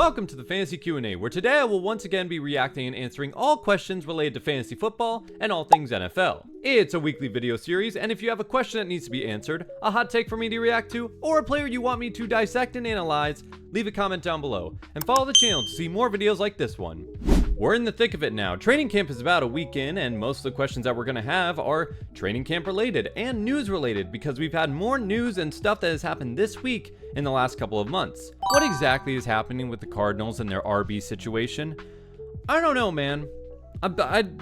Welcome to the Fantasy Q&A, where today I will once again be reacting and answering all questions related to fantasy football and all things NFL. It's a weekly video series, and if you have a question that needs to be answered, a hot take for me to react to, or a player you want me to dissect and analyze, leave a comment down below, and follow the channel to see more videos like this one. We're in the thick of it now. Training camp is about a week in, and most of the questions that we're going to have are training camp related and news related because we've had more news and stuff that has happened this week in the last couple of months. What exactly is happening with the Cardinals and their RB situation? I don't know, man.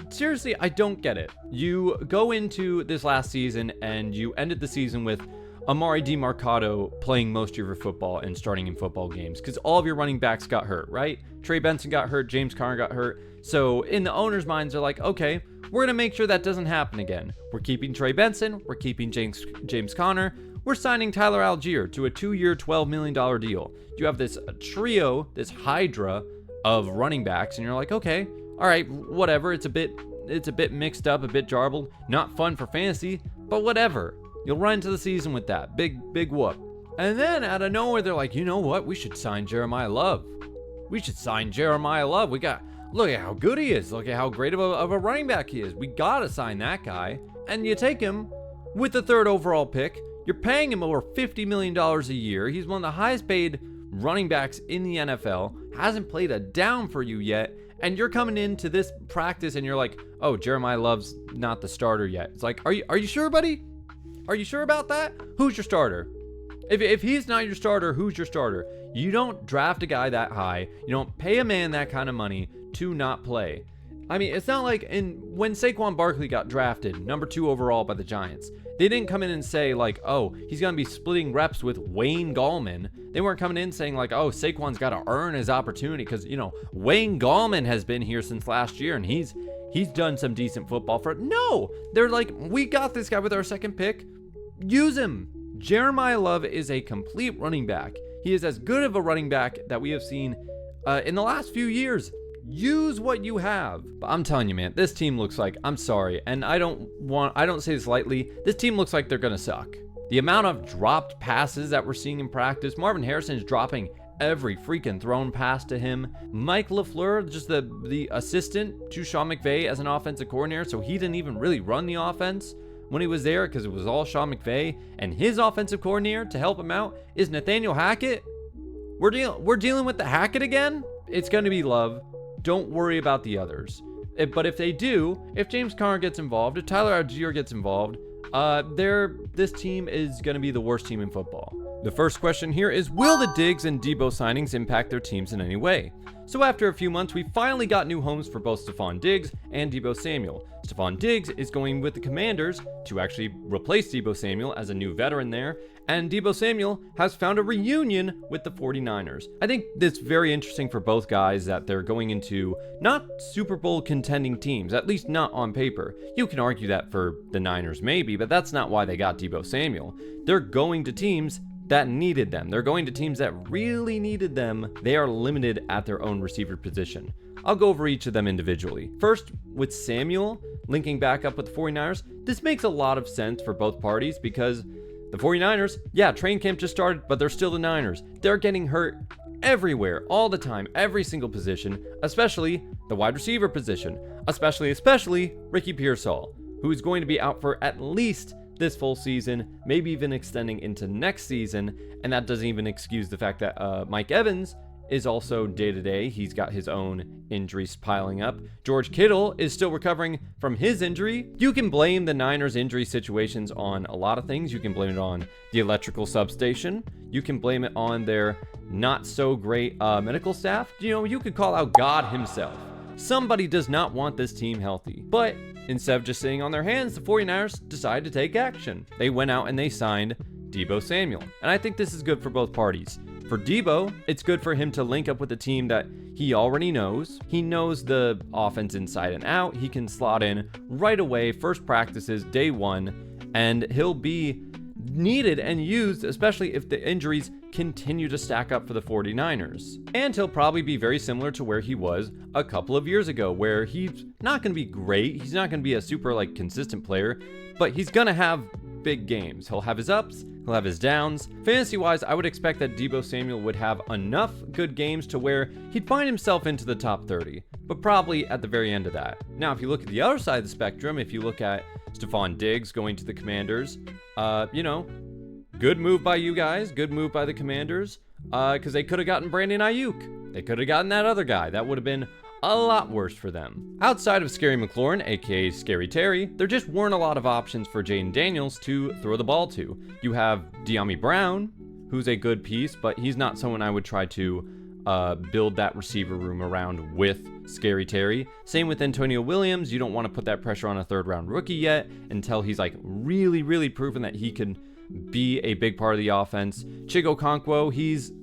Seriously, I don't get it. You go into this last season and you ended the season with Amari DiMercato playing most of your football and starting in football games because all of your running backs got hurt, right? Trey Benson got hurt, James Conner got hurt. So in the owners' minds, they're like, okay, we're going to make sure that doesn't happen again. We're keeping Trey Benson, we're keeping James Conner, we're signing Tyler Algier to a 2-year, $12 million deal. You have this trio, this hydra of running backs, and you're like, okay, all right, whatever. It's a bit mixed up, a bit jarbled, not fun for fantasy, but whatever. You'll run into the season with that. Big whoop. And then out of nowhere, they're like, you know what? We should sign Jeremiyah Love. We should sign Jeremiyah Love. Look at how good he is. Look at how great of a running back he is. We got to sign that guy. And you take him with the 3rd overall pick. You're paying him over $50 million a year. He's one of the highest paid running backs in the NFL. Hasn't played a down for you yet. And you're coming into this practice and you're like, oh, Jeremiyah Love's not the starter yet. It's like, are you sure, buddy? Are you sure about that? Who's your starter? If he's not your starter, who's your starter? You don't draft a guy that high. You don't pay a man that kind of money to not play. I mean, it's not like when Saquon Barkley got drafted, number 2 overall by the Giants, they didn't come in and say like, oh, he's going to be splitting reps with Wayne Gallman. They weren't coming in saying like, oh, Saquon's got to earn his opportunity because, Wayne Gallman has been here since last year and he's done some decent football for it. No, they're like, we got this guy with our 2nd pick. Use him. Jeremiyah Love is a complete running back. He is as good of a running back that we have seen in the last few years. Use what you have. But I'm telling you, man, this team looks like, I'm sorry, and I don't say this lightly, this team looks like they're gonna suck. The amount of dropped passes that we're seeing in practice, Marvin Harrison is dropping every freaking thrown pass to him. Mike LaFleur, just the assistant to Sean McVay as an offensive coordinator, so he didn't even really run the offense when he was there because it was all Sean McVay, and his offensive coordinator to help him out is Nathaniel Hackett. We're dealing with the Hackett again. It's going to be Love. Don't worry about the others. But if they do, if James Conner gets involved, if Tyler Algier gets involved, this team is going to be the worst team in football. The first question here is, will the Diggs and Debo signings impact their teams in any way? So after a few months, we finally got new homes for both Stephon Diggs and Debo Samuel. Stephon Diggs is going with the Commanders to actually replace Debo Samuel as a new veteran there, and Debo Samuel has found a reunion with the 49ers. I think it's very interesting for both guys that they're going into not Super Bowl contending teams, at least not on paper. You can argue that for the Niners maybe, but that's not why they got Debo Samuel. They're going to teams that needed them. They're going to teams that really needed them. They are limited at their own receiver position. I'll go over each of them individually. First, with Samuel linking back up with the 49ers, this makes a lot of sense for both parties because the 49ers, yeah, training camp just started, but they're still the Niners. They're getting hurt everywhere, all the time, every single position, especially the wide receiver position, especially Ricky Pearsall, who is going to be out for at least this full season, maybe even extending into next season, and that doesn't even excuse the fact that Mike Evans is also day-to-day. He's got his own injuries piling up. George Kittle is still recovering from his injury. You can blame the Niners' injury situations on a lot of things. You can blame it on the electrical substation. You can blame it on their not-so-great medical staff. You could call out God himself. Somebody does not want this team healthy. But instead of just sitting on their hands, the 49ers decided to take action. They went out and they signed Debo Samuel. And I think this is good for both parties. For Debo, it's good for him to link up with a team that he already knows. He knows the offense inside and out. He can slot in right away, first practices, day 1, and he'll be needed and used, especially if the injuries continue to stack up for the 49ers. And he'll probably be very similar to where he was a couple of years ago, where he's not going to be great. He's not going to be a super consistent player, but he's going to have big games. He'll have his ups, He'll have his downs. Fantasy-wise, I would expect that Deebo Samuel would have enough good games to where he'd find himself into the top 30, but probably at the very end of that. Now, if you look at the other side of the spectrum, if you look at Stephon Diggs going to the Commanders, good move by you guys, good move by the Commanders, because they could have gotten Brandon Ayuk. They could have gotten that other guy. That would have been a lot worse for them. Outside of Scary McLaurin, aka Scary Terry, there just weren't a lot of options for Jaden Daniels to throw the ball to. You have De'Ami Brown, who's a good piece, but he's not someone I would try to build that receiver room around with Scary Terry. Same with Antonio Williams. You don't want to put that pressure on a third-round rookie yet until he's like really proven that he can be a big part of the offense. Chig Okonkwo, he's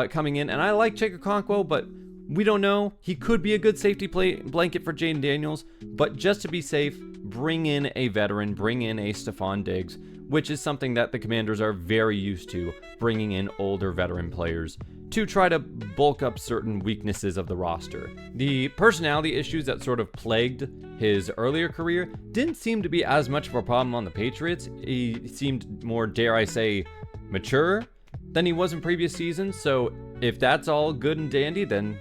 coming in, and I like Chig Okonkwo, but we don't know. He could be a good safety blanket for Jaden Daniels, but just to be safe, bring in a veteran, bring in a Stephon Diggs, which is something that the Commanders are very used to, bringing in older veteran players to try to bulk up certain weaknesses of the roster. The personality issues that sort of plagued his earlier career didn't seem to be as much of a problem on the Patriots. He seemed more, dare I say, mature than he was in previous seasons, so if that's all good and dandy, then,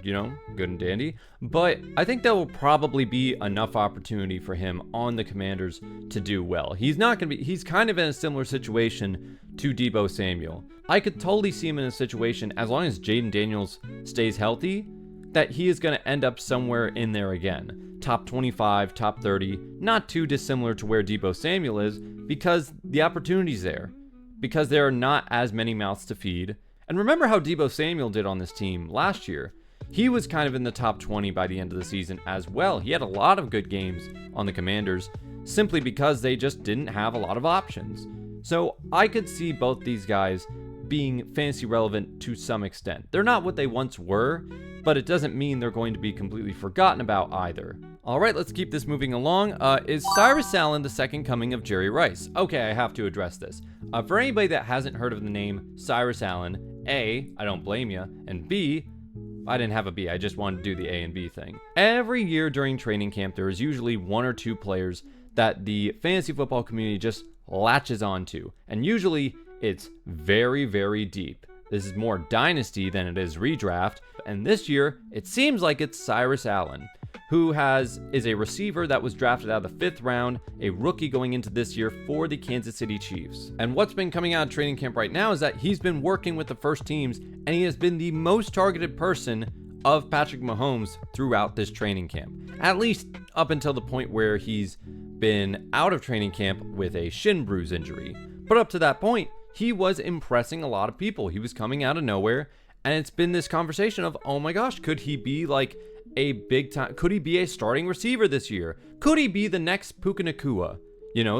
good and dandy. But I think there will probably be enough opportunity for him on the Commanders to do well. He's kind of in a similar situation to Deebo Samuel. I could totally see him in a situation, as long as Jaden Daniels stays healthy, that he is going to end up somewhere in there again. Top 25, top 30, not too dissimilar to where Deebo Samuel is, because the opportunity's there. Because there are not as many mouths to feed. And remember how Deebo Samuel did on this team last year. He was kind of in the top 20 by the end of the season as well. He had a lot of good games on the Commanders, simply because they just didn't have a lot of options. So I could see both these guys being fantasy relevant to some extent. They're not what they once were, but it doesn't mean they're going to be completely forgotten about either. All right, let's keep this moving along. Is Cyrus Allen the second coming of Jerry Rice? Okay, I have to address this. For anybody that hasn't heard of the name Cyrus Allen, A, I don't blame you, and B, I didn't have a B, I just wanted to do the A and B thing. Every year during training camp, there is usually one or two players that the fantasy football community just latches onto, and usually it's very deep. This is more dynasty than it is redraft, and this year, it seems like it's Cyrus Allen, who is a receiver that was drafted out of the 5th round, a rookie going into this year for the Kansas City Chiefs. And what's been coming out of training camp right now is that he's been working with the first teams, and he has been the most targeted person of Patrick Mahomes throughout this training camp, at least up until the point where he's been out of training camp with a shin bruise injury. But up to that point, he was impressing a lot of people. He was coming out of nowhere, and it's been this conversation of, oh my gosh, could he be like a big time, could he be a starting receiver this year? Could he be the next Puka Nacua?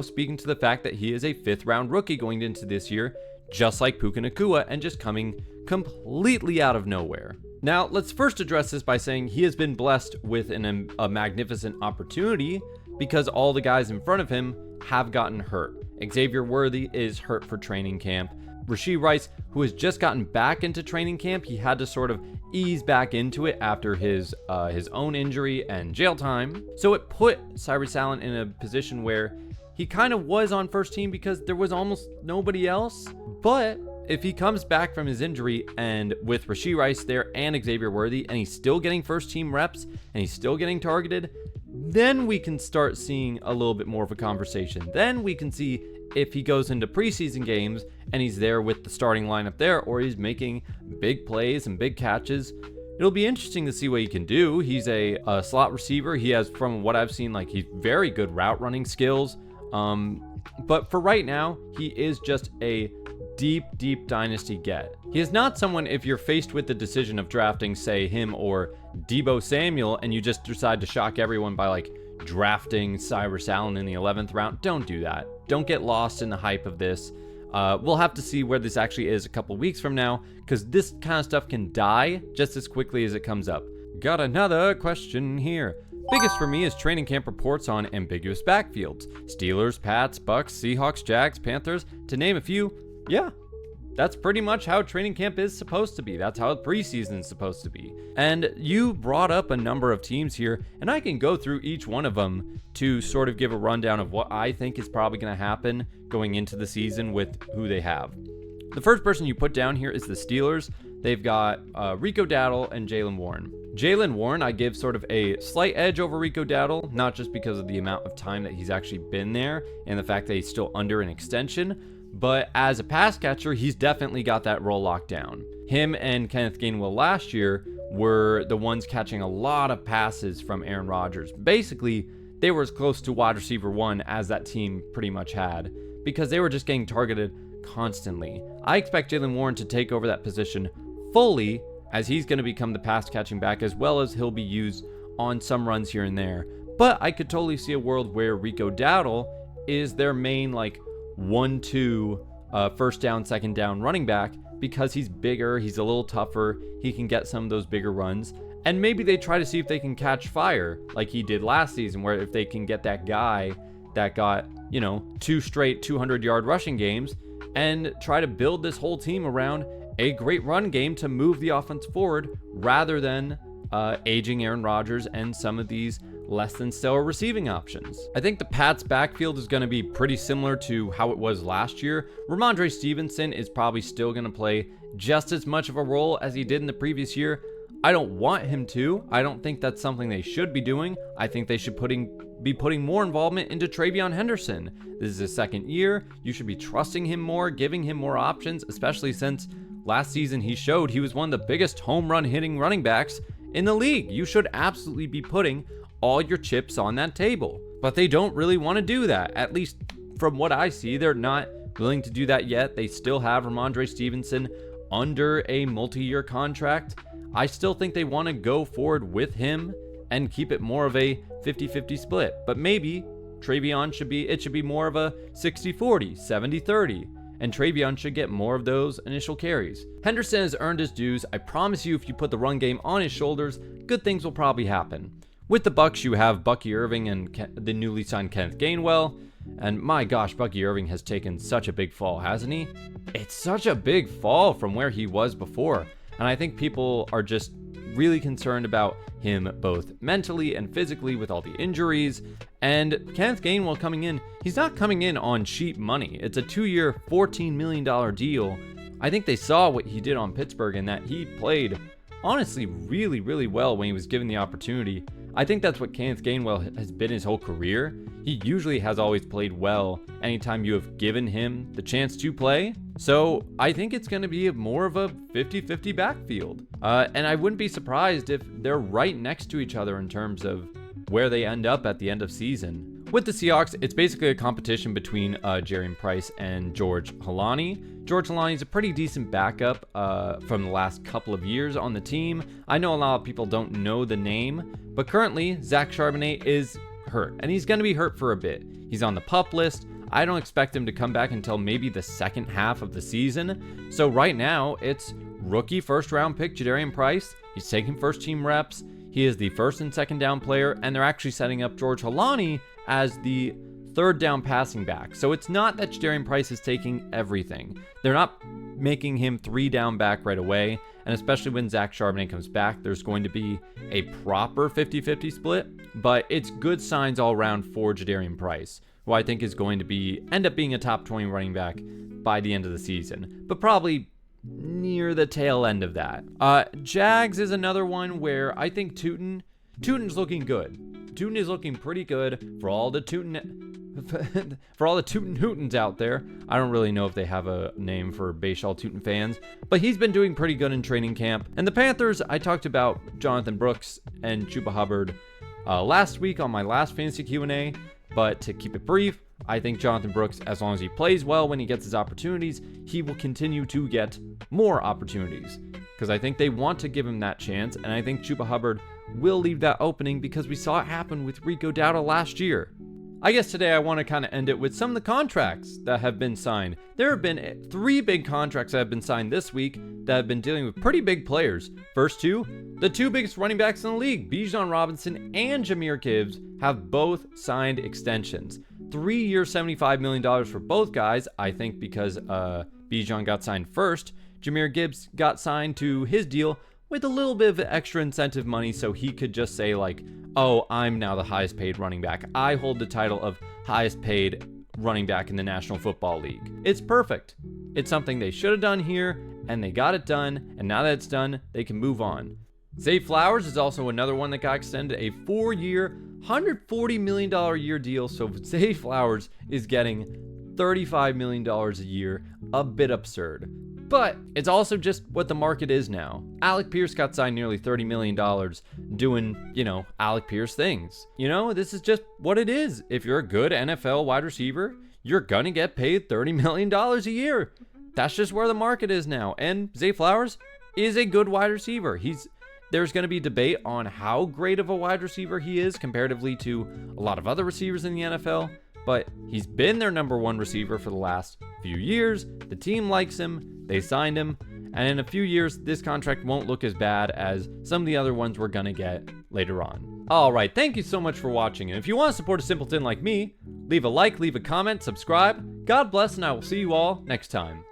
Speaking to the fact that he is a 5th round rookie going into this year, just like Puka Nacua, and just coming completely out of nowhere. Now, let's first address this by saying he has been blessed with a magnificent opportunity, because all the guys in front of him have gotten hurt. Xavier Worthy is hurt for training camp. Rashee Rice, who has just gotten back into training camp, he had to sort of ease back into it after his own injury and jail time. So it put Cyrus Allen in a position where he kind of was on first team because there was almost nobody else. But if he comes back from his injury, and with Rashee Rice there and Xavier Worthy, and he's still getting first team reps and he's still getting targeted, then we can start seeing a little bit more of a conversation. Then we can see if he goes into preseason games and he's there with the starting lineup there, or he's making big plays and big catches. It'll be interesting to see what he can do. He's a slot receiver. He has, from what I've seen, he's very good route running skills. But for right now, he is just a deep dynasty get. He is not someone, if you're faced with the decision of drafting, say, him or Deebo Samuel, and you just decide to shock everyone by drafting Cyrus Allen in the 11th round, don't do that. Don't get lost in the hype of this. We'll have to see where this actually is a couple weeks from now, because this kind of stuff can die just as quickly as it comes up. Got another question here. Biggest for me is training camp reports on ambiguous backfields. Steelers, Pats, Bucks, Seahawks, Jags, Panthers, to name a few. Yeah, that's pretty much how training camp is supposed to be. That's how preseason is supposed to be. And you brought up a number of teams here, and I can go through each one of them to sort of give a rundown of what I think is probably going to happen going into the season with who they have. The first person you put down here is the Steelers. They've got Rico Dowdle and Jaylen Warren. Jaylen Warren, I give sort of a slight edge over Rico Dowdle, not just because of the amount of time that he's actually been there and the fact that he's still under an extension, but as a pass catcher, he's definitely got that role locked down. Him and Kenneth Gainwell last year were the ones catching a lot of passes from Aaron Rodgers. Basically, they were as close to wide receiver one as that team pretty much had because they were just getting targeted constantly. I expect Jaylen Warren to take over that position fully, as he's going to become the pass catching back, as well as he'll be used on some runs here and there. But I could totally see a world where Rico Dowdle is their main 1-2 first down, second down running back, because he's bigger, he's a little tougher, he can get some of those bigger runs. And maybe they try to see if they can catch fire like he did last season, where if they can get that guy that got 2 straight 200-yard rushing games and try to build this whole team around a great run game to move the offense forward rather than aging Aaron Rodgers and some of these less than stellar receiving options. I think the Pats backfield is going to be pretty similar to how it was last year. Ramondre Stevenson is probably still going to play just as much of a role as he did in the previous year. I don't want him to. I don't think that's something they should be doing. I think they should be putting more involvement into TreVeyon Henderson. This is his second year. You should be trusting him more, giving him more options, especially since last season he showed he was one of the biggest home run hitting running backs in the league. You should absolutely be putting all your chips on that table. But they don't really want to do that. At least from what I see, they're not willing to do that yet. They still have Ramondre Stevenson under a multi-year contract. I still think they want to go forward with him and keep it more of a 50-50 split. But maybe TreVeyon should be more of a 60-40, 70-30. And TreVeyon should get more of those initial carries. Henderson has earned his dues. I promise you, if you put the run game on his shoulders, good things will probably happen. With the Bucs, you have Bucky Irving and the newly signed Kenneth Gainwell. And my gosh, Bucky Irving has taken such a big fall, hasn't he? It's such a big fall from where he was before. And I think people are just really concerned about him both mentally and physically with all the injuries. And Kenneth Gainwell coming in, he's not coming in on cheap money. It's a 2-year, $14 million deal. I think they saw what he did on Pittsburgh and that he played honestly really, really well when he was given the opportunity. I think that's what Kenneth Gainwell has been his whole career. He usually has always played well anytime you have given him the chance to play. So I think it's going to be more of a 50-50 backfield. And I wouldn't be surprised if they're right next to each other in terms of where they end up at the end of season. With the Seahawks, it's basically a competition between Jeremiyah Price and George Holani. George Holani is a pretty decent backup from the last couple of years on the team. I know a lot of people don't know the name, but currently Zach Charbonnet is hurt, and he's going to be hurt for a bit. He's on the PUP list. I don't expect him to come back until maybe the second half of the season. So right now, it's rookie first-round pick Jeremiyah Price. He's taking first-team reps. He is the first and second down player, and they're actually setting up George Holani as the third down passing back. So it's not that Jeremiyah Price is taking everything. They're not making him 3 down back right away. And especially when Zach Charbonnet comes back, there's going to be a proper 50-50 split. But it's good signs all around for Jeremiyah Price, who I think is going to end up being a top 20 running back by the end of the season. But probably near the tail end of that. Jags is another one where I think Tootin's looking good. Tootin is looking pretty good for all the Tootin Hootins out there. I don't really know if they have a name for Bashaw Tootin fans, but he's been doing pretty good in training camp. And the Panthers, I talked about Jonathan Brooks and Chuba Hubbard last week on my last fantasy Q&A, but to keep it brief, I think Jonathan Brooks, as long as he plays well when he gets his opportunities, he will continue to get more opportunities because I think they want to give him that chance, and I think Chuba Hubbard will leave that opening because we saw it happen with Rico Dowdle last year. I guess today I want to kind of end it with some of the contracts that have been signed. There have been 3 big contracts that have been signed this week that have been dealing with pretty big players. First two, the 2 biggest running backs in the league, Bijan Robinson and Jahmyr Gibbs, have both signed extensions. 3-year, $75 million for both guys, I think because Bijan got signed first. Jahmyr Gibbs got signed to his deal with a little bit of extra incentive money so he could just say like, oh, I'm now the highest paid running back. I hold the title of highest paid running back in the National Football League. It's perfect. It's something they should have done here, and they got it done, and now that it's done, they can move on. Zay Flowers is also another one that got extended, a 4-year, $140 million a year deal. So Zay Flowers is getting $35 million a year, a bit absurd. But it's also just what the market is now. Alec Pierce got signed nearly $30 million doing, Alec Pierce things. This is just what it is. If you're a good NFL wide receiver, you're gonna get paid $30 million a year. That's just where the market is now. And Zay Flowers is a good wide receiver. There's going to be debate on how great of a wide receiver he is comparatively to a lot of other receivers in the NFL, but he's been their number one receiver for the last few years. The team likes him, they signed him, and in a few years, this contract won't look as bad as some of the other ones we're going to get later on. Alright, thank you so much for watching, and if you want to support a simpleton like me, leave a like, leave a comment, subscribe. God bless, and I will see you all next time.